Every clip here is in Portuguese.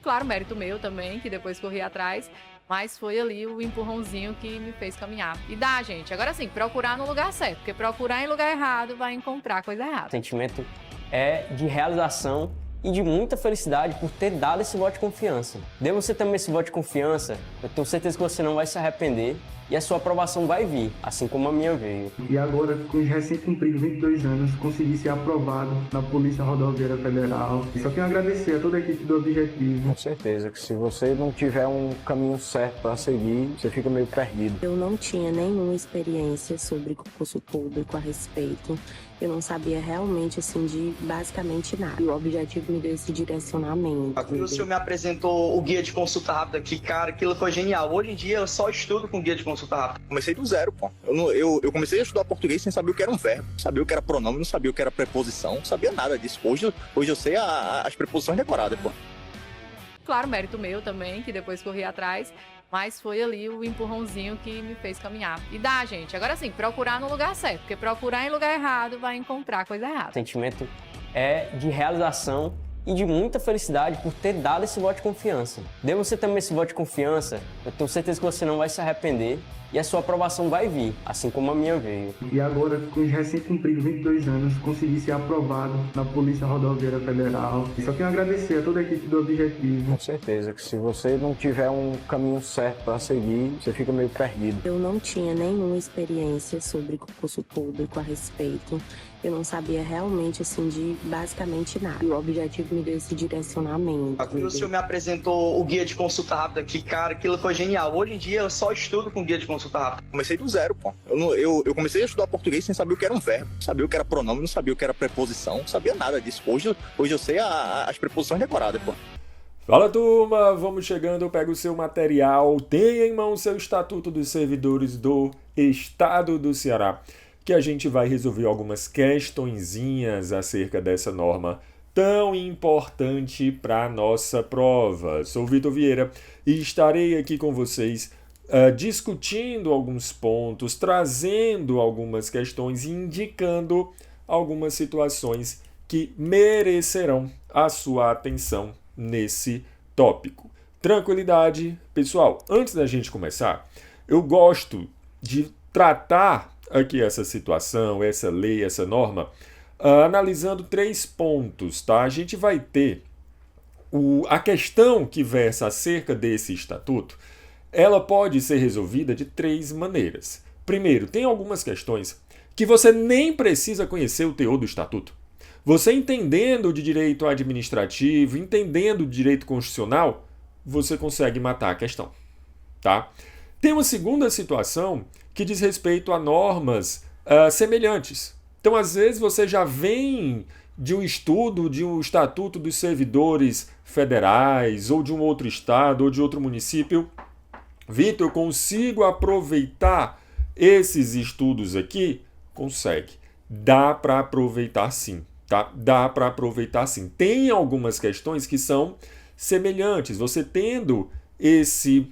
Claro, mérito meu também, que depois corri atrás, mas foi ali o empurrãozinho que me fez caminhar. E dá, gente. Agora sim, procurar no lugar certo, porque procurar em lugar errado vai encontrar coisa O errada. sentimento é de realização e de muita felicidade por ter dado esse voto de confiança. Dê você também esse voto de confiança, eu tenho certeza que você não vai se arrepender e a sua aprovação vai vir, assim como a minha veio. E agora, com os recém-cumpridos 22 anos, consegui ser aprovado na Polícia Rodoviária Federal. Só tenho a agradecer a toda a equipe do Objetivo. Com certeza que se você não tiver um caminho certo para seguir, você fica meio perdido. Eu não tinha nenhuma experiência sobre concurso público a respeito. Eu não sabia realmente, assim, de basicamente nada. E o Objetivo me deu esse direcionamento. O senhor me apresentou o guia de consulta rápida, que, cara, aquilo foi genial. Hoje em dia eu só estudo com guia de consulta rápida. Comecei do zero, pô. Eu comecei a estudar português sem saber o que era um verbo, sabia o que era pronome, não sabia o que era preposição, não sabia nada disso. Hoje eu sei as preposições decoradas, pô. Claro, mérito meu também, que depois corri atrás, mas foi ali o empurrãozinho que me fez caminhar. E dá, gente. Agora sim, procurar no lugar certo, porque procurar em lugar errado vai encontrar coisa errada. O sentimento é de realização e de muita felicidade por ter dado esse voto de confiança. Dê você também esse voto de confiança, eu tenho certeza que você não vai se arrepender e a sua aprovação vai vir, assim como a minha veio. E agora, com os recém-cumpridos 22 anos, consegui ser aprovado na Polícia Rodoviária Federal. Só tenho a agradecer a toda a equipe do Objetivo. Com certeza que se você não tiver um caminho certo para seguir, você fica meio perdido. Eu não tinha nenhuma experiência sobre concurso público a respeito. Eu não sabia realmente, assim, de basicamente nada. E o Objetivo me deu esse direcionamento. O senhor me apresentou o guia de consulta rápida, que, cara, aquilo foi genial. Hoje em dia eu só estudo com guia de consulta rápida. Comecei do zero, pô. Eu comecei a estudar português sem saber o que era um verbo, não sabia o que era pronome, não sabia o que era preposição, não sabia nada disso. Hoje eu sei as preposições decoradas, pô. Fala, turma! Vamos chegando, pega o seu material, tenha em mão o seu Estatuto dos Servidores do Estado do Ceará, que a gente vai resolver algumas questõezinhas acerca dessa norma tão importante para a nossa prova. Sou Vitor Vieira e estarei aqui com vocês discutindo alguns pontos, trazendo algumas questões e indicando algumas situações que merecerão a sua atenção nesse tópico. Tranquilidade, pessoal. Antes da gente começar, eu gosto de tratar aqui essa situação, essa lei, essa norma, analisando 3 pontos, tá? A gente vai ter a questão que versa acerca desse estatuto, ela pode ser resolvida de 3 maneiras. Primeiro, tem algumas questões que você nem precisa conhecer o teor do estatuto. Você entendendo de direito administrativo, entendendo de direito constitucional, você consegue matar a questão, tá? Tem uma segunda situação que diz respeito a normas semelhantes. Então, às vezes, você já vem de um estudo de um Estatuto dos Servidores Federais, ou de um outro estado, ou de outro município. Vitor, eu consigo aproveitar esses estudos aqui? Consegue. Dá para aproveitar sim, tá? Dá para aproveitar sim. Tem algumas questões que são semelhantes. Você tendo esse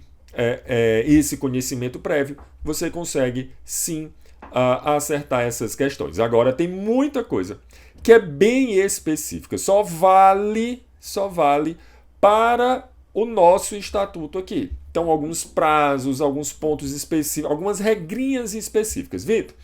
conhecimento prévio, você consegue sim acertar essas questões. Agora, tem muita coisa que é bem específica, só vale para o nosso estatuto aqui. Então, alguns prazos, alguns pontos específicos, algumas regrinhas específicas. Vitor,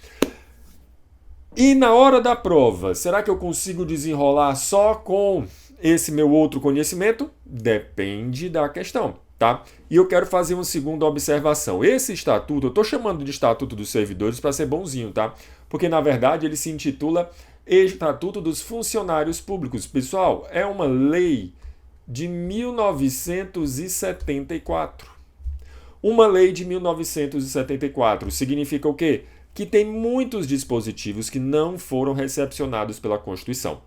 e na hora da prova, será que eu consigo desenrolar só com esse meu outro conhecimento? Depende da questão, tá? E eu quero fazer uma segunda observação. Esse estatuto, eu estou chamando de Estatuto dos Servidores para ser bonzinho, tá? Porque, na verdade, ele se intitula Estatuto dos Funcionários Públicos. Pessoal, é uma lei de 1974. Uma lei de 1974 significa o quê? Que tem muitos dispositivos que não foram recepcionados pela Constituição.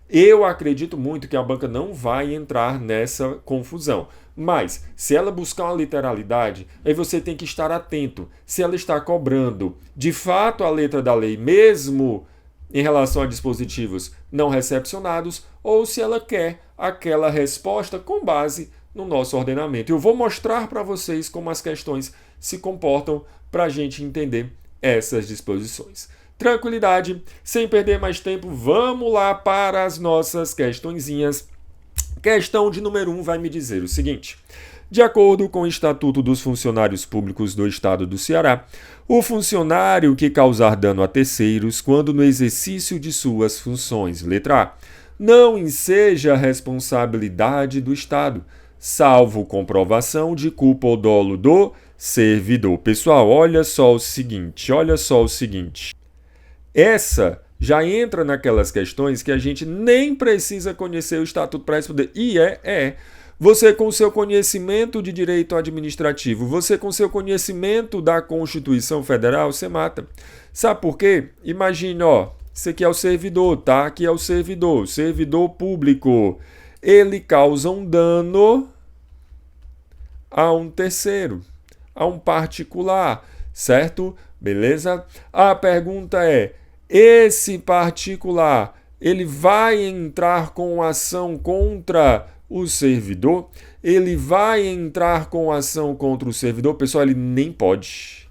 Eu acredito muito que a banca não vai entrar nessa confusão. Mas, se ela buscar uma literalidade, aí você tem que estar atento. Se ela está cobrando, de fato, a letra da lei, mesmo em relação a dispositivos não recepcionados, ou se ela quer aquela resposta com base no nosso ordenamento. Eu vou mostrar para vocês como as questões se comportam para a gente entender essas disposições. Tranquilidade, sem perder mais tempo, vamos lá para as nossas questõezinhas. Questão de número 1 vai me dizer o seguinte: de acordo com o Estatuto dos Funcionários Públicos do Estado do Ceará, o funcionário que causar dano a terceiros quando no exercício de suas funções, letra A, não enseja responsabilidade do Estado, salvo comprovação de culpa ou dolo do servidor. Pessoal, olha só o seguinte. Essa já entra naquelas questões que a gente nem precisa conhecer o Estatuto para responder. E você com seu conhecimento de direito administrativo, você com seu conhecimento da Constituição Federal, você mata. Sabe por quê? Imagine, esse aqui é o servidor, tá? Aqui é o servidor público. Ele causa um dano a um terceiro, a um particular, certo? Beleza? A pergunta é: esse particular, ele vai entrar com ação contra o servidor? Ele vai entrar com ação contra o servidor? Pessoal, ele nem pode.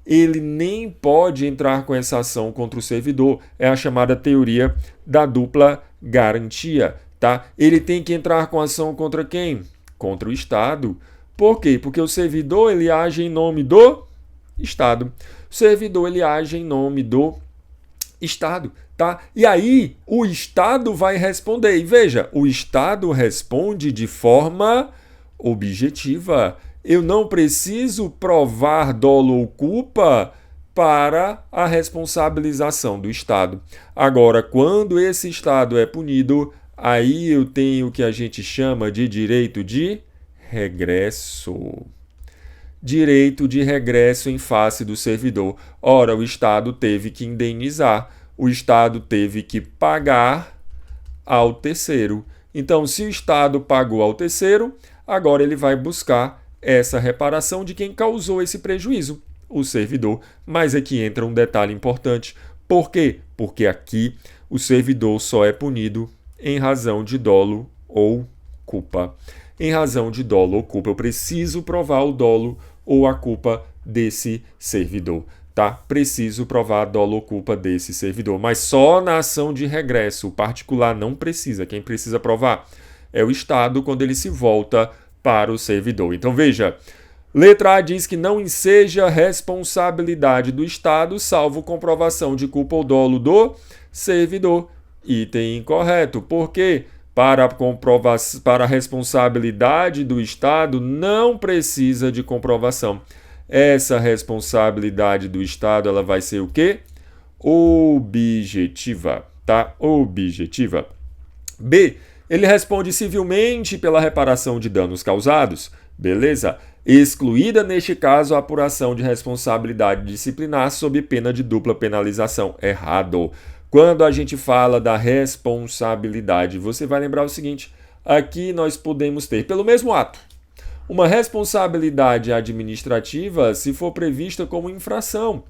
Ele nem pode entrar com essa ação contra o servidor. É a chamada teoria da dupla garantia, tá? Ele tem que entrar com ação contra quem? Contra o Estado. Por quê? Porque o servidor, ele age em nome do Estado. O servidor, ele age em nome do Estado, tá? E aí, o Estado vai responder. E veja, o Estado responde de forma objetiva. Eu não preciso provar dolo ou culpa para a responsabilização do Estado. Agora, quando esse Estado é punido, aí eu tenho o que a gente chama de direito de regresso. Direito de regresso em face do servidor. Ora, o Estado teve que indenizar, o Estado teve que pagar ao terceiro. Então, se o Estado pagou ao terceiro, agora ele vai buscar essa reparação de quem causou esse prejuízo, o servidor. Mas aqui entra um detalhe importante. Por quê? Porque aqui o servidor só é punido em razão de dolo ou culpa. Em razão de dolo ou culpa. Eu preciso provar o dolo ou a culpa desse servidor, tá? Preciso provar dolo ou culpa desse servidor, mas só na ação de regresso. O particular não precisa. Quem precisa provar é o Estado quando ele se volta para o servidor. Então veja, letra A diz que não enseja responsabilidade do Estado, salvo comprovação de culpa ou dolo do servidor. Item incorreto. Por quê? Para a responsabilidade do Estado não precisa de comprovação. Essa responsabilidade do Estado, ela vai ser o quê? Objetiva, tá? Objetiva. B. Ele responde civilmente pela reparação de danos causados. Beleza? Excluída, neste caso, a apuração de responsabilidade disciplinar sob pena de dupla penalização. Errado. Quando a gente fala da responsabilidade, você vai lembrar o seguinte: aqui nós podemos ter, pelo mesmo ato, uma responsabilidade administrativa se for prevista como infração.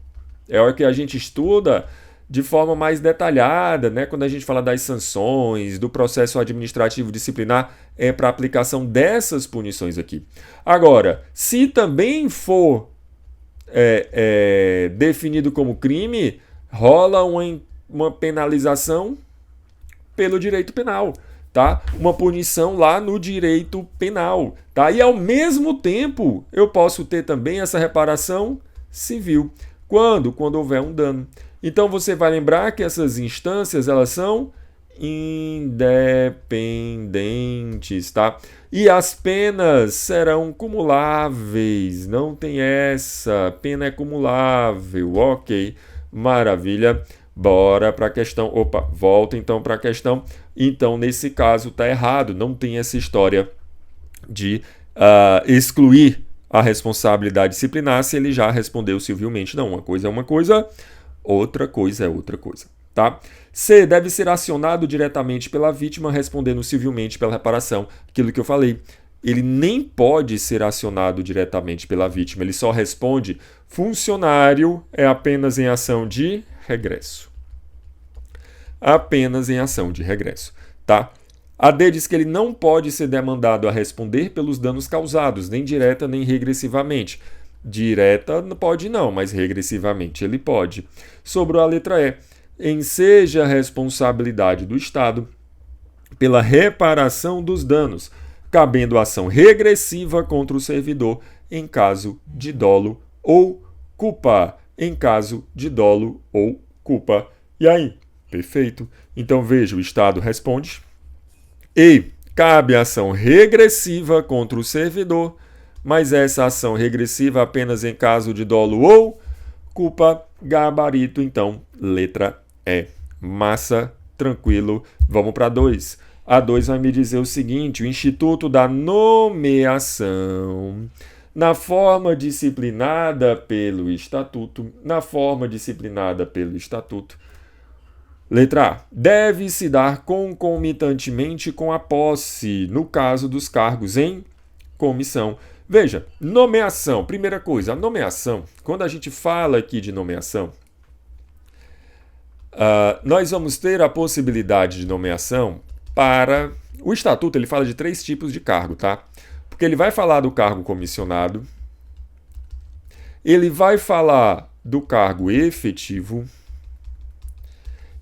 É hora que a gente estuda de forma mais detalhada, né? Quando a gente fala das sanções, do processo administrativo disciplinar, é para aplicação dessas punições aqui. Agora, se também for definido como crime, rola uma penalização pelo direito penal, tá? Uma punição lá no direito penal, tá? E ao mesmo tempo, eu posso ter também essa reparação civil. Quando? Quando houver um dano. Então você vai lembrar que essas instâncias, elas são independentes, tá? E as penas serão cumuláveis, não tem essa, pena é cumulável, ok, maravilha. Bora para a questão. Opa, volta então para a questão. Então, nesse caso, está errado. Não tem essa história de excluir a responsabilidade disciplinar se ele já respondeu civilmente. Não, uma coisa é uma coisa, outra coisa é outra coisa. Tá? C. Deve ser acionado diretamente pela vítima, respondendo civilmente pela reparação. Aquilo que eu falei. Ele nem pode ser acionado diretamente pela vítima. Ele só responde funcionário é apenas em ação de regresso. Apenas em ação de regresso, tá? A D diz que ele não pode ser demandado a responder pelos danos causados, nem direta nem regressivamente. Direta pode não, mas regressivamente ele pode. Sobre a letra E, enseja a responsabilidade do Estado, pela reparação dos danos, cabendo ação regressiva contra o servidor em caso de dolo ou culpa. Em caso de dolo ou culpa. E aí? Perfeito. Então veja, o Estado responde. E cabe ação regressiva contra o servidor, mas essa ação regressiva apenas em caso de dolo ou culpa. Gabarito, então, letra E. Massa, tranquilo. Vamos para 2. A 2 vai me dizer o seguinte: o Instituto da Nomeação, na forma disciplinada pelo Estatuto, letra A, deve se dar concomitantemente com a posse, no caso dos cargos em comissão. Veja, nomeação, primeira coisa, a nomeação, quando a gente fala aqui de nomeação, nós vamos ter a possibilidade de nomeação para... O Estatuto ele fala de 3 tipos de cargo, tá? Porque ele vai falar do cargo comissionado, ele vai falar do cargo efetivo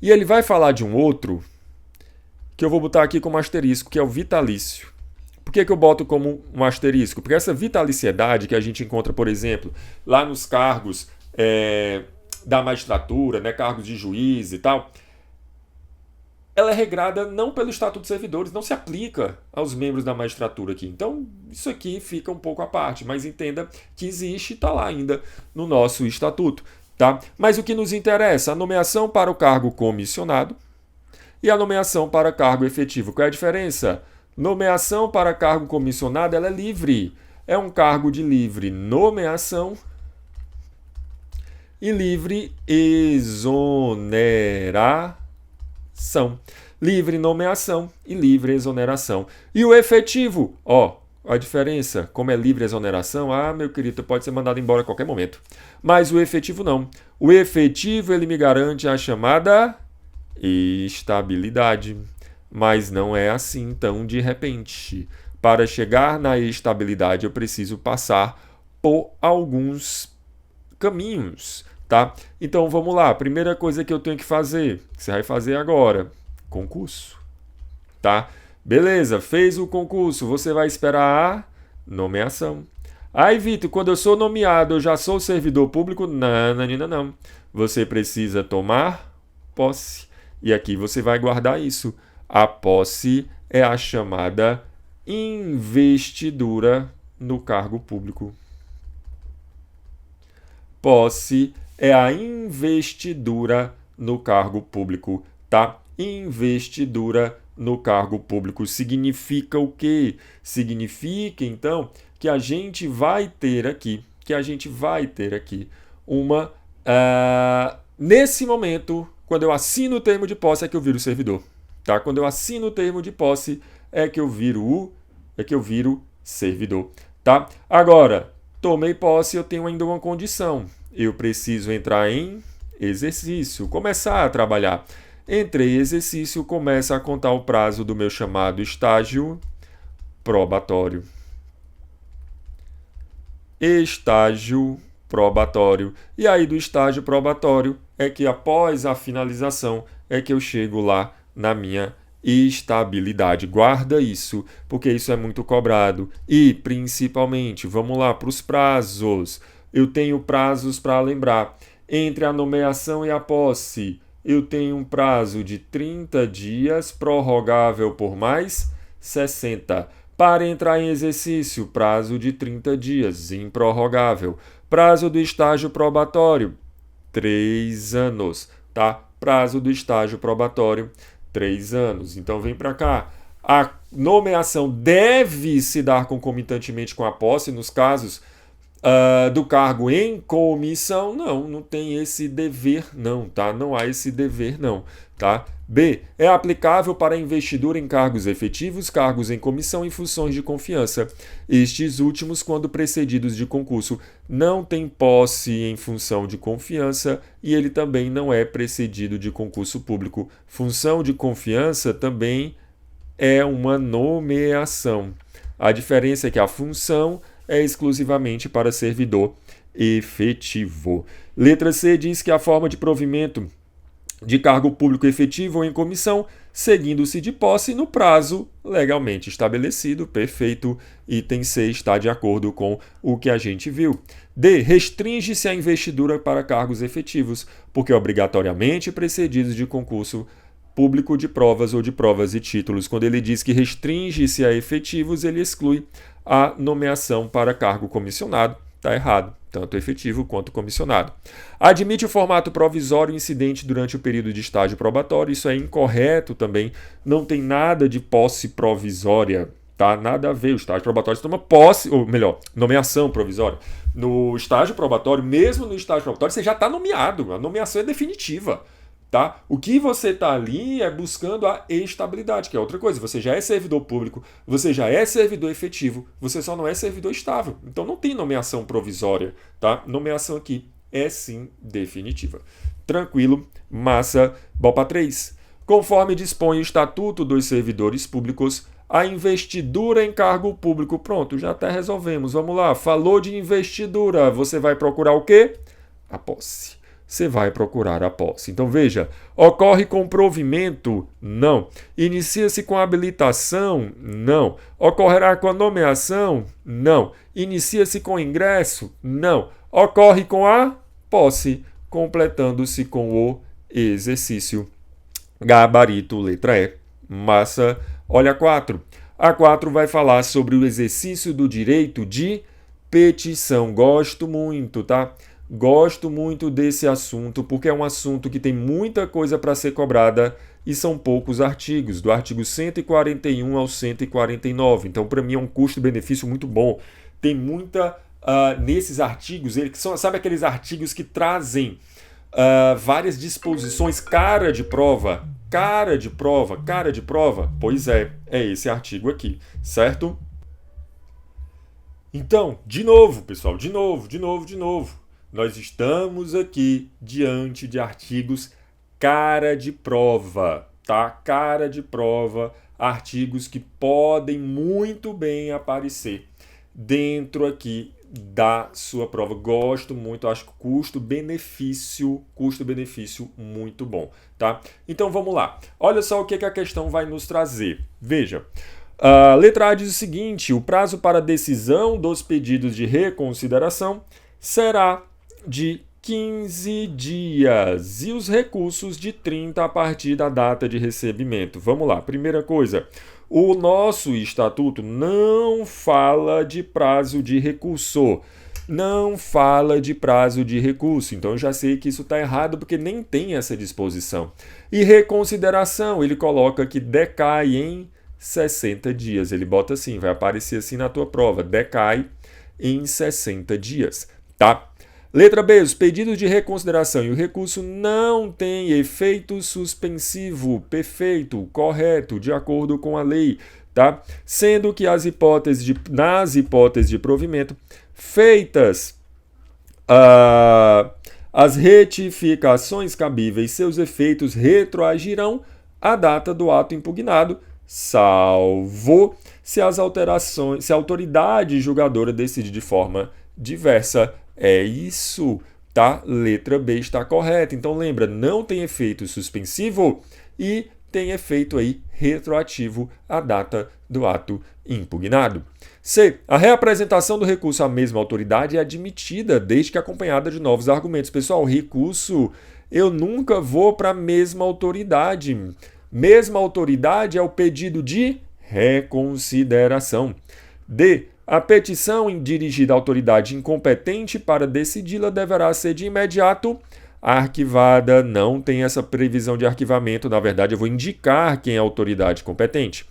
e ele vai falar de um outro que eu vou botar aqui como asterisco, que é o vitalício. Por que eu boto como um asterisco? Porque essa vitaliciedade que a gente encontra, por exemplo, lá nos cargos da magistratura, né, cargos de juiz e tal, ela é regrada não pelo Estatuto dos Servidores, não se aplica aos membros da magistratura aqui. Então, isso aqui fica um pouco à parte, mas entenda que existe e está lá ainda no nosso Estatuto. Tá? Mas o que nos interessa, a nomeação para o cargo comissionado e a nomeação para cargo efetivo. Qual é a diferença? Nomeação para cargo comissionado ela é livre. É um cargo de livre nomeação e livre exoneração. Livre nomeação e livre exoneração. E o efetivo, a diferença, como é livre exoneração, meu querido, pode ser mandado embora a qualquer momento. Mas o efetivo não. O efetivo, ele me garante a chamada estabilidade. Mas não é assim tão de repente. Para chegar na estabilidade, eu preciso passar por alguns caminhos, tá? Então, vamos lá. Primeira coisa que eu tenho que fazer, que você vai fazer agora, concurso, tá? Beleza, fez o concurso, você vai esperar a nomeação. Aí, Vitor, quando eu sou nomeado, eu já sou servidor público? Não. Você precisa tomar posse. E aqui você vai guardar isso. A posse é a chamada investidura no cargo público. Posse é a investidura no cargo público, tá? Investidura no cargo público significa o quê? Significa, então, que a gente vai ter aqui, uma... nesse momento, quando eu assino o termo de posse, é que eu viro servidor. Tá? Quando eu assino o termo de posse, é que eu viro servidor. Tá? Agora, tomei posse, eu tenho ainda uma condição. Eu preciso entrar em exercício, começar a trabalhar. Entrei em exercício, começa a contar o prazo do meu chamado estágio probatório. Estágio probatório. E aí do estágio probatório é que após a finalização é que eu chego lá na minha estabilidade. Guarda isso, porque isso é muito cobrado. E, principalmente, vamos lá para os prazos. Eu tenho prazos para lembrar. Entre a nomeação e a posse, eu tenho um prazo de 30 dias, prorrogável por mais 60. Para entrar em exercício, prazo de 30 dias, improrrogável. Prazo do estágio probatório, 3 anos, tá? Prazo do estágio probatório, 3 anos. Então, vem para cá. A nomeação deve se dar concomitantemente com a posse nos casos do cargo em comissão. Não tem esse dever não, tá? Não há esse dever não, tá? B. É aplicável para investidura em cargos efetivos, cargos em comissão e funções de confiança. Estes últimos, quando precedidos de concurso, não têm posse em função de confiança e ele também não é precedido de concurso público. Função de confiança também é uma nomeação. A diferença é que a função é exclusivamente para servidor efetivo. Letra C diz que a forma de provimento de cargo público efetivo ou em comissão, seguindo-se de posse no prazo legalmente estabelecido. Perfeito. Item C está de acordo com o que a gente viu. D. Restringe-se a investidura para cargos efetivos, porque obrigatoriamente precedidos de concurso público de provas ou de provas e títulos. Quando ele diz que restringe-se a efetivos, ele exclui a nomeação para cargo comissionado. Está errado, tanto efetivo quanto comissionado. Admite o formato provisório incidente durante o período de estágio probatório. Isso é incorreto também. Não tem nada de posse provisória, tá? Nada a ver. O estágio probatório se toma posse, ou melhor, nomeação provisória. No estágio probatório, mesmo no estágio probatório, você já está nomeado. A nomeação é definitiva. Tá? O que você está ali é buscando a estabilidade, que é outra coisa. Você já é servidor público, você já é servidor efetivo, você só não é servidor estável. Então não tem nomeação provisória, tá? Nomeação aqui é sim definitiva. Tranquilo, massa. Bom para 3. Conforme dispõe o Estatuto dos Servidores Públicos, a investidura em cargo público. Pronto, já até resolvemos. Vamos lá. Falou de investidura. Você vai procurar o quê? A posse. Você vai procurar a posse. Então veja, ocorre com provimento? Não. Inicia-se com habilitação? Não. Ocorrerá com a nomeação? Não. Inicia-se com ingresso? Não. Ocorre com a posse, completando-se com o exercício. Gabarito, letra E. Massa. Olha a 4. A 4 vai falar sobre o exercício do direito de petição. Gosto muito, tá? Gosto muito desse assunto, porque é um assunto que tem muita coisa para ser cobrada e são poucos artigos, do artigo 141 ao 149. Então, para mim, é um custo-benefício muito bom. Tem muita, nesses artigos, sabe aqueles artigos que trazem várias disposições, cara de prova? Cara de prova, cara de prova? Pois é esse artigo aqui, certo? Então, de novo, pessoal, de novo. Nós estamos aqui diante de artigos cara de prova, tá? Cara de prova, artigos que podem muito bem aparecer dentro aqui da sua prova. Gosto muito, acho que custo-benefício muito bom, tá? Então vamos lá. Olha só o que a questão vai nos trazer. Veja, a letra A diz o seguinte: o prazo para decisão dos pedidos de reconsideração será de 15 dias e os recursos de 30 a partir da data de recebimento. Vamos lá, primeira coisa, o nosso estatuto não fala de prazo de recurso. Não fala de prazo de recurso, então eu já sei que isso está errado porque nem tem essa disposição. E reconsideração, ele coloca que decai em 60 dias. Ele bota assim, vai aparecer assim na tua prova, decai em 60 dias, tá? Letra B, os pedidos de reconsideração e o recurso não têm efeito suspensivo. Perfeito, correto, de acordo com a lei, tá? Sendo que nas hipóteses de provimento feitas as retificações cabíveis, seus efeitos retroagirão à data do ato impugnado, salvo se a autoridade julgadora decidir de forma diversa. É isso, tá? Letra B está correta. Então lembra, não tem efeito suspensivo e tem efeito aí retroativo à data do ato impugnado. C. A reapresentação do recurso à mesma autoridade é admitida desde que acompanhada de novos argumentos. Pessoal, recurso, eu nunca vou para a mesma autoridade. Mesma autoridade é o pedido de reconsideração. D. A petição dirigida à autoridade incompetente para decidi-la deverá ser de imediato arquivada. Não tem essa previsão de arquivamento. Na verdade, eu vou indicar quem é a autoridade competente.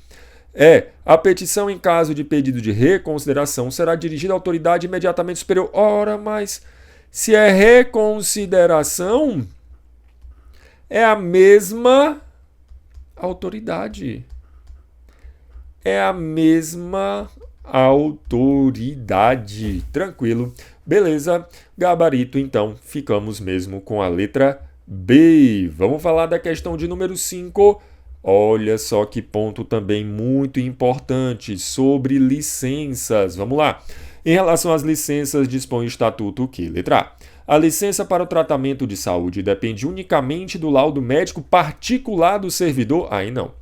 A petição em caso de pedido de reconsideração será dirigida à autoridade imediatamente superior. Ora, mas se é reconsideração, é a mesma autoridade. É a mesma autoridade. Tranquilo. Beleza. Gabarito, então, ficamos mesmo com a letra B. Vamos falar da questão de número 5. Olha só que ponto também muito importante sobre licenças. Vamos lá. Em relação às licenças, dispõe o estatuto que? Letra A. A licença para o tratamento de saúde depende unicamente do laudo médico particular do servidor? Aí não.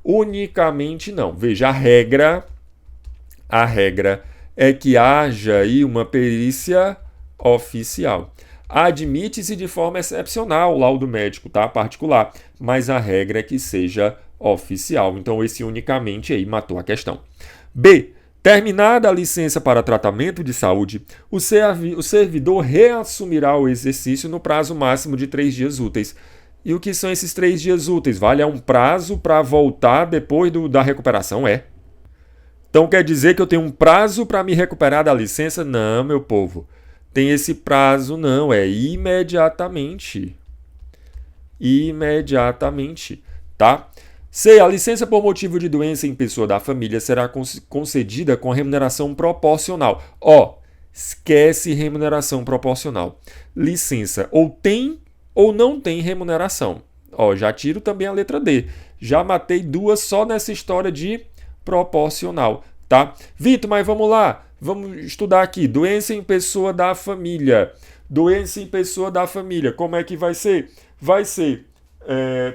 Unicamente não. Veja, a regra é que haja aí uma perícia oficial. Admite-se de forma excepcional o laudo médico, tá? Particular, mas a regra é que seja oficial. Então esse unicamente aí matou a questão. B. Terminada a licença para tratamento de saúde, o servidor reassumirá o exercício no prazo máximo de 3 dias úteis. E o que são esses 3 dias úteis? Vale um prazo para voltar depois da recuperação? Então quer dizer que eu tenho um prazo para me recuperar da licença? Não, meu povo. Tem esse prazo não, é imediatamente. Imediatamente, tá? C. A licença por motivo de doença em pessoa da família será concedida com remuneração proporcional. Esquece remuneração proporcional. Licença ou tem ou não tem remuneração. Já tiro também a letra D. Já matei 2 só nessa história de proporcional, tá? Vitor, mas vamos lá. Vamos estudar aqui. Doença em pessoa da família. Doença em pessoa da família. Como é que vai ser? Vai ser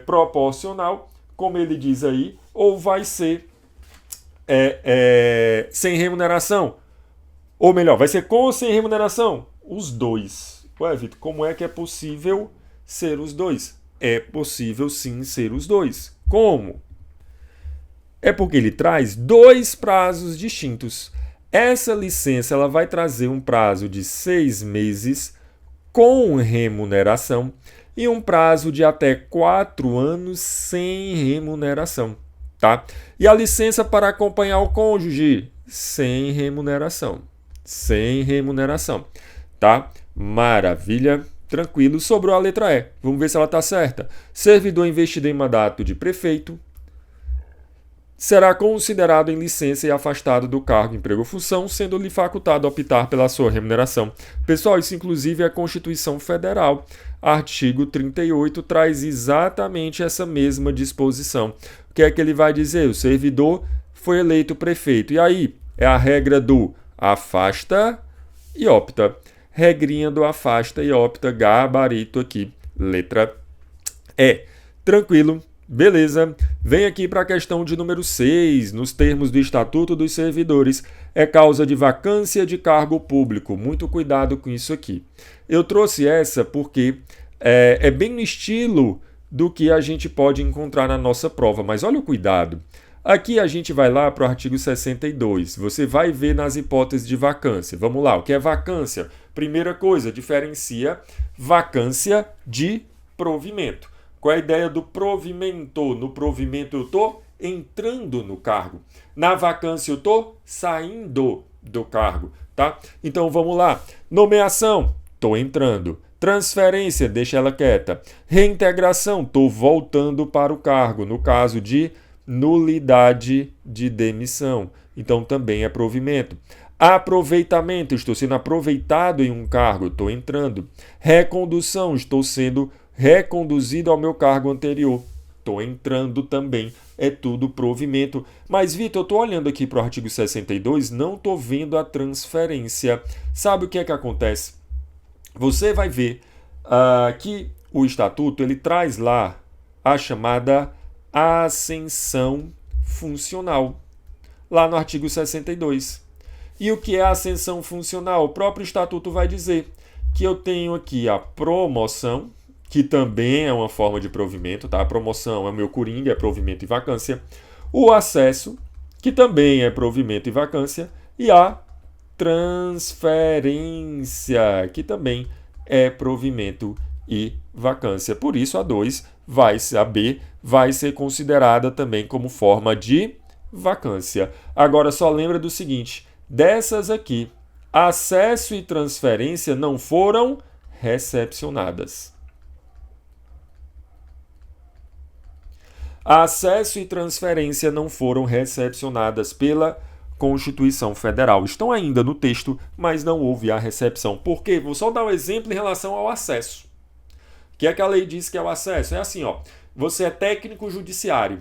proporcional, como ele diz aí, ou vai ser sem remuneração? Ou melhor, vai ser com ou sem remuneração? Os dois. Ué, Vitor, como é que é possível ser os dois? É possível sim ser os dois. Como? É porque ele traz 2 prazos distintos. Essa licença ela vai trazer um prazo de 6 meses com remuneração e um prazo de até 4 anos sem remuneração, tá? E a licença para acompanhar o cônjuge, sem remuneração. Sem remuneração, tá? Maravilha, tranquilo. Sobrou a letra E. Vamos ver se ela está certa. Servidor investido em mandato de prefeito será considerado em licença e afastado do cargo, emprego ou função, sendo-lhe facultado optar pela sua remuneração. Pessoal, isso inclusive é a Constituição Federal. Artigo 38 traz exatamente essa mesma disposição. O que é que ele vai dizer? O servidor foi eleito prefeito. E aí? É a regra do afasta e opta. Regrinha do afasta e opta, gabarito aqui. Letra E. Tranquilo. Beleza, vem aqui para a questão de número 6, nos termos do Estatuto dos Servidores, é causa de vacância de cargo público. Muito cuidado com isso aqui. Eu trouxe essa porque é bem no estilo do que a gente pode encontrar na nossa prova, mas olha o cuidado. Aqui a gente vai lá para o artigo 62, você vai ver nas hipóteses de vacância. Vamos lá, o que é vacância? Primeira coisa, diferencia vacância de provimento. Qual é a ideia do provimento? No provimento eu estou entrando no cargo. Na vacância eu estou saindo do cargo, tá? Então vamos lá. Nomeação, estou entrando. Transferência, deixa ela quieta. Reintegração, estou voltando para o cargo. No caso de nulidade de demissão. Então também é provimento. Aproveitamento, estou sendo aproveitado em um cargo, estou entrando. Recondução, estou sendo reconduzido ao meu cargo anterior. Estou entrando também. É tudo provimento. Mas, Vitor, eu estou olhando aqui para o artigo 62, não estou vendo a transferência. Sabe o que é que acontece? Você vai ver que o Estatuto ele traz lá a chamada ascensão funcional, lá no artigo 62. E o que é a ascensão funcional? O próprio Estatuto vai dizer que eu tenho aqui a promoção, que também é uma forma de provimento, tá? A promoção é o meu coringa, é provimento e vacância. O acesso, que também é provimento e vacância. E a transferência, que também é provimento e vacância. Por isso, a B vai ser considerada também como forma de vacância. Agora, só lembra do seguinte, dessas aqui, acesso e transferência não foram recepcionadas. Acesso e transferência não foram recepcionadas pela Constituição Federal. Estão ainda no texto, mas não houve a recepção. Por quê? Vou só dar um exemplo em relação ao acesso. O que é que a lei diz que é o acesso? É assim, ó. Você é técnico judiciário,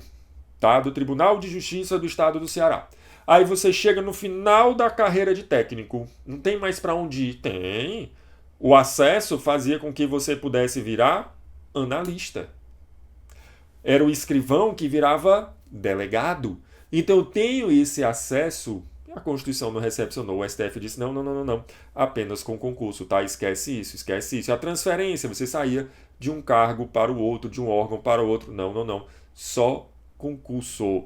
tá? Do Tribunal de Justiça do Estado do Ceará. Aí você chega no final da carreira de técnico. Não tem mais para onde ir? Tem. O acesso fazia com que você pudesse virar analista. Era o escrivão que virava delegado. Então eu tenho esse acesso. A Constituição não recepcionou. O STF disse não. Apenas com concurso, tá? Esquece isso. A transferência, você saía de um cargo para o outro, de um órgão para o outro. Não. Só concurso.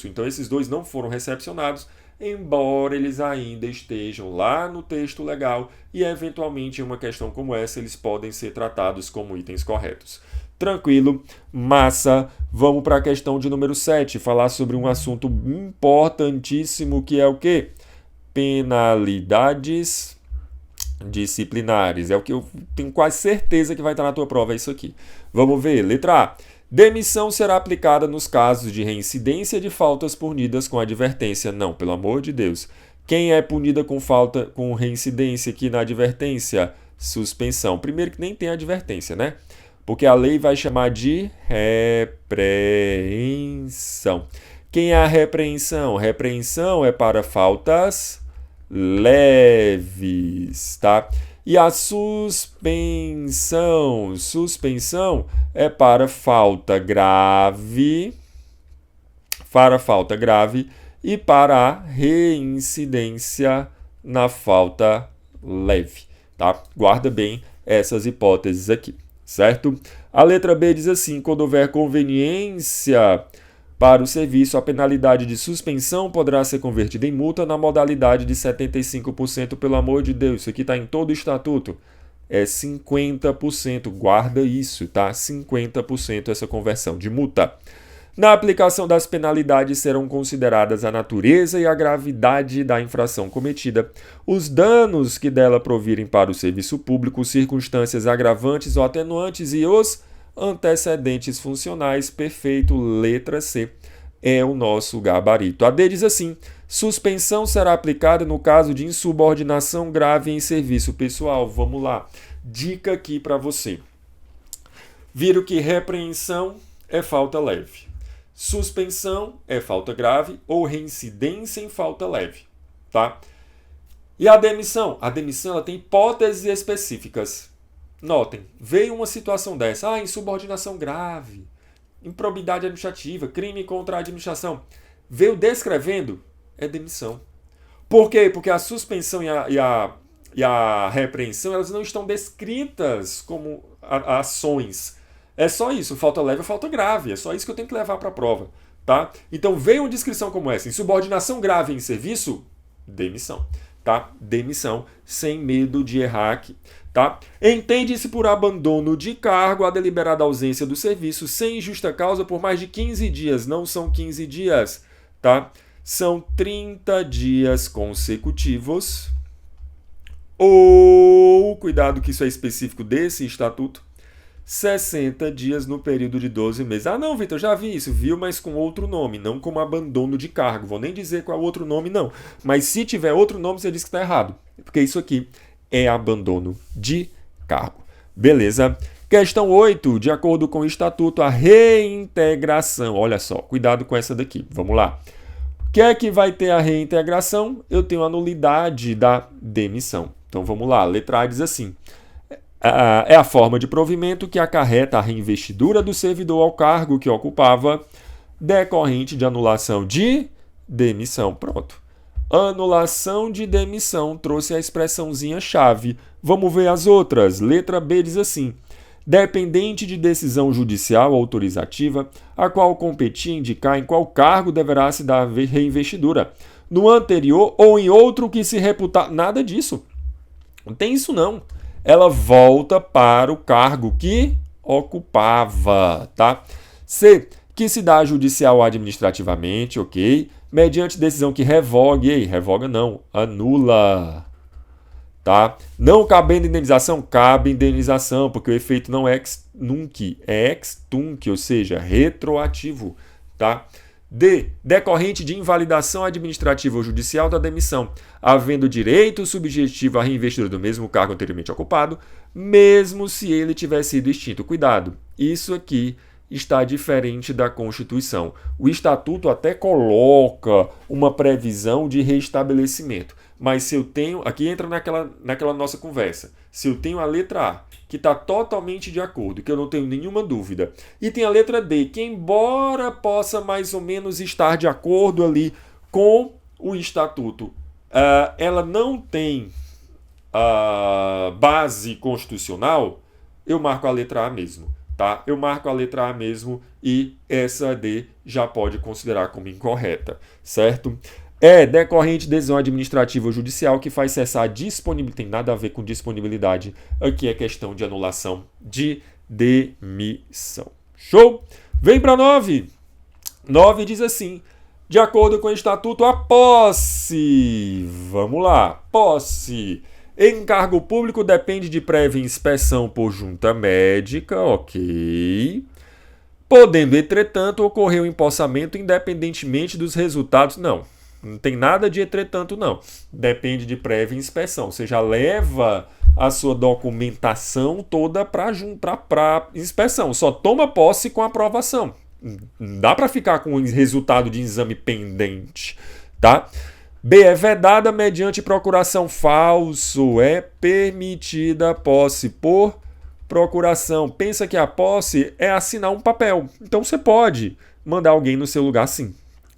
Então esses dois não foram recepcionados, embora eles ainda estejam lá no texto legal e eventualmente em uma questão como essa eles podem ser tratados como itens corretos. Tranquilo, massa. Vamos para a questão de número 7, falar sobre um assunto importantíssimo que é o quê? Penalidades disciplinares. É o que eu tenho quase certeza que vai estar na tua prova, é isso aqui. Vamos ver, letra A. Demissão será aplicada nos casos de reincidência de faltas punidas com advertência. Não, pelo amor de Deus. Quem é punida com falta com reincidência aqui na advertência? Suspensão. Primeiro que nem tem advertência, né? Porque a lei vai chamar de repreensão. Quem é a repreensão? Repreensão é para faltas leves, tá? E a suspensão é para falta grave, e para a reincidência na falta leve, tá? Guarda bem essas hipóteses aqui, certo? A letra B diz assim: quando houver conveniência para o serviço, a penalidade de suspensão poderá ser convertida em multa na modalidade de 75%, pelo amor de Deus. Isso aqui está em todo o estatuto. É 50%. Guarda isso, tá? 50% essa conversão de multa. Na aplicação das penalidades serão consideradas a natureza e a gravidade da infração cometida, os danos que dela provirem para o serviço público, circunstâncias agravantes ou atenuantes e os antecedentes funcionais. Perfeito, letra C é o nosso gabarito. A D diz assim: suspensão será aplicada no caso de insubordinação grave em serviço pessoal. Vamos lá, dica aqui para você. Viram que repreensão é falta leve, suspensão é falta grave ou reincidência em falta leve, tá? E a demissão? A demissão ela tem hipóteses específicas. Notem, veio uma situação dessa, insubordinação grave, improbidade administrativa, crime contra a administração. Veio descrevendo, é demissão. Por quê? Porque a suspensão e a repreensão elas não estão descritas como ações. É só isso, falta leve ou falta grave. É só isso que eu tenho que levar para a prova, tá? Então veio uma descrição como essa, insubordinação grave em serviço, demissão, tá? Demissão, sem medo de errar aqui. Tá? Entende-se por abandono de cargo a deliberada ausência do serviço sem justa causa por mais de 15 dias. Não são 15 dias, tá? São 30 dias consecutivos. Ou, cuidado que isso é específico desse estatuto, 60 dias no período de 12 meses. Ah, não, Vitor, já vi isso. Viu, mas com outro nome, não como abandono de cargo. Vou nem dizer qual é o outro nome, não. Mas se tiver outro nome, você diz que está errado. Porque isso aqui é abandono de cargo. Beleza? Questão 8. De acordo com o estatuto, a reintegração. Olha só, cuidado com essa daqui. Vamos lá. O que é que vai ter a reintegração? Eu tenho a nulidade da demissão. Então vamos lá. Letra A diz assim: é a forma de provimento que acarreta a reinvestidura do servidor ao cargo que ocupava, decorrente de anulação de demissão. Pronto. Anulação de demissão trouxe a expressãozinha chave. Vamos ver as outras. Letra B diz assim: dependente de decisão judicial autorizativa, a qual competir indicar em qual cargo deverá se dar reinvestidura, no anterior ou em outro que se reputar. Nada disso. Não tem isso não. Ela volta para o cargo que ocupava, tá? C, que se dá judicial ou administrativamente, ok? Mediante decisão que revogue, revoga não, anula, tá? Não cabendo indenização, cabe indenização, porque o efeito não é ex nunc, é ex tunc, ou seja, retroativo, tá? D, decorrente de invalidação administrativa ou judicial da demissão, havendo direito subjetivo à reinvestidura do mesmo cargo anteriormente ocupado, mesmo se ele tiver sido extinto. Cuidado, isso aqui está diferente da Constituição. O Estatuto até coloca uma previsão de restabelecimento, mas se eu tenho, aqui entra naquela nossa conversa, se eu tenho a letra A, que está totalmente de acordo, que eu não tenho nenhuma dúvida, e tem a letra D, que embora possa mais ou menos estar de acordo ali com o Estatuto, ela não tem base constitucional, eu marco a letra A mesmo. Tá? Eu marco a letra A mesmo e essa D já pode considerar como incorreta, certo? É decorrente de decisão administrativa ou judicial que faz cessar a disponibilidade. Tem nada a ver com disponibilidade. Aqui é questão de anulação de demissão. Show? Vem para 9. 9 diz assim: de acordo com o Estatuto, a posse. Vamos lá. Posse. Encargo público depende de prévia inspeção por junta médica, ok. Podendo, entretanto, ocorrer o empossamento independentemente dos resultados. Não tem nada de entretanto, não. Depende de prévia inspeção. Você já leva a sua documentação toda para inspeção. Só toma posse com aprovação. Não dá para ficar com o resultado de exame pendente, tá? B. É vedada mediante procuração. Falso. É permitida a posse por procuração. Pensa que a posse é assinar um papel. Então você pode mandar alguém no seu lugar sim.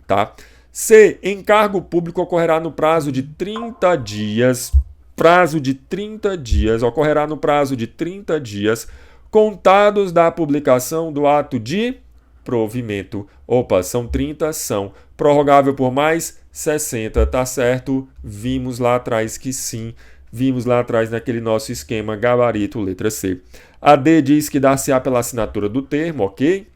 Tá? C. Encargo público ocorrerá no prazo de 30 dias. Prazo de 30 dias. Ocorrerá no prazo de 30 dias contados da publicação do ato de provimento. Opa, são 30, são. Prorrogável por mais 60, tá certo? Vimos lá atrás que sim. Vimos lá atrás naquele nosso esquema gabarito, letra C. A D diz que dar-se-á pela assinatura do termo, ok?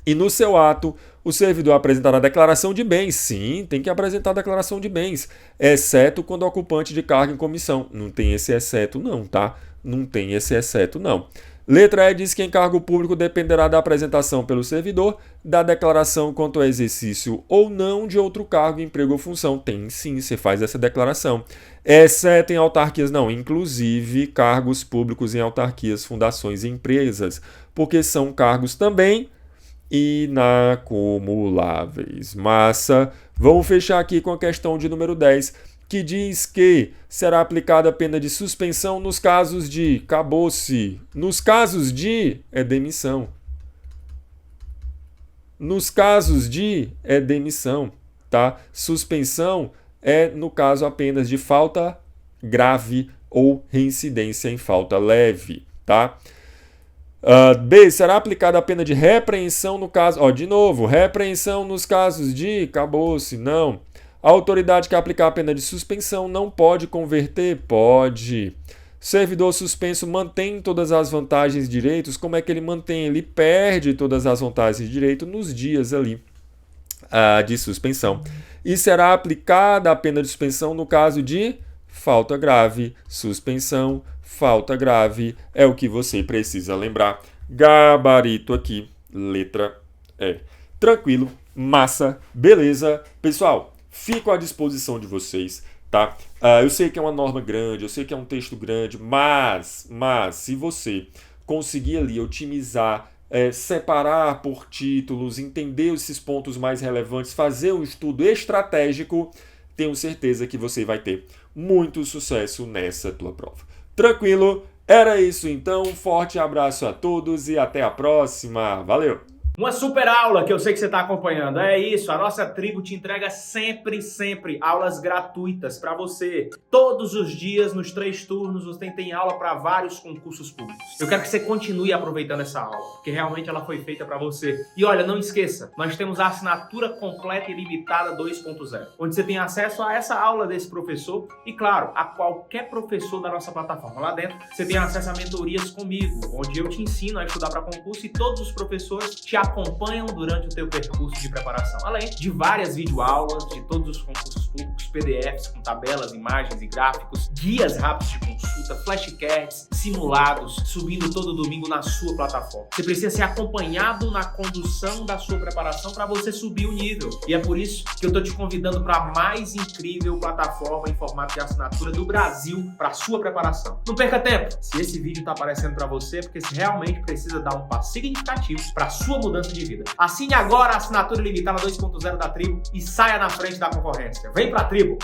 E no seu ato, o servidor apresentará a declaração de bens. Sim, tem que apresentar a declaração de bens, exceto quando ocupante de cargo em comissão. Não tem esse exceto não, tá? Não tem esse exceto não. Letra E diz que encargo público dependerá da apresentação pelo servidor da declaração quanto ao exercício ou não de outro cargo, emprego ou função. Tem sim, você faz essa declaração. Exceto em autarquias, não, inclusive cargos públicos em autarquias, fundações e empresas, porque são cargos também inacumuláveis. Massa. Vamos fechar aqui com a questão de número 10. Que diz que será aplicada a pena de suspensão nos casos de acabou-se. Nos casos de é demissão. Nos casos de é demissão, tá? Suspensão é no caso apenas de falta grave ou reincidência em falta leve, tá? B. Será aplicada a pena de repreensão no caso... de novo, repreensão nos casos de acabou-se, não. A autoridade que aplicar a pena de suspensão não pode converter? Pode. Servidor suspenso mantém todas as vantagens e direitos. Como é que ele mantém? Ele perde todas as vantagens e direitos nos dias ali de suspensão. E será aplicada a pena de suspensão no caso de falta grave. Suspensão, falta grave é o que você precisa lembrar. Gabarito aqui, letra E. Tranquilo, massa, beleza. Pessoal, fico à disposição de vocês, tá? Eu sei que é uma norma grande, eu sei que é um texto grande, mas se você conseguir ali otimizar, separar por títulos, entender esses pontos mais relevantes, fazer um estudo estratégico, tenho certeza que você vai ter muito sucesso nessa tua prova. Tranquilo? Era isso então, um forte abraço a todos e até a próxima. Valeu! Uma super aula que eu sei que você está acompanhando. É isso, a nossa tribo te entrega sempre aulas gratuitas para você. Todos os dias, nos 3 turnos, você tem aula para vários concursos públicos. Eu quero que você continue aproveitando essa aula, porque realmente ela foi feita para você. E olha, não esqueça, nós temos a assinatura completa e limitada 2.0, onde você tem acesso a essa aula desse professor e, claro, a qualquer professor da nossa plataforma. Lá dentro, você tem acesso a mentorias comigo, onde eu te ensino a estudar para concurso e todos os professores te acompanham durante o teu percurso de preparação, além de várias videoaulas de todos os concursos públicos, PDFs com tabelas, imagens e gráficos, guias rápidos de consulta, flashcards, simulados, subindo todo domingo na sua plataforma. Você precisa ser acompanhado na condução da sua preparação para você subir o nível. E é por isso que eu tô te convidando para a mais incrível plataforma em formato de assinatura do Brasil para sua preparação. Não perca tempo! Se esse vídeo tá aparecendo para você, é porque você realmente precisa dar um passo significativo para sua mudança de vida. Assine agora a assinatura ilimitada 2.0 da Tribo e saia na frente da concorrência. Vem pra Tribo!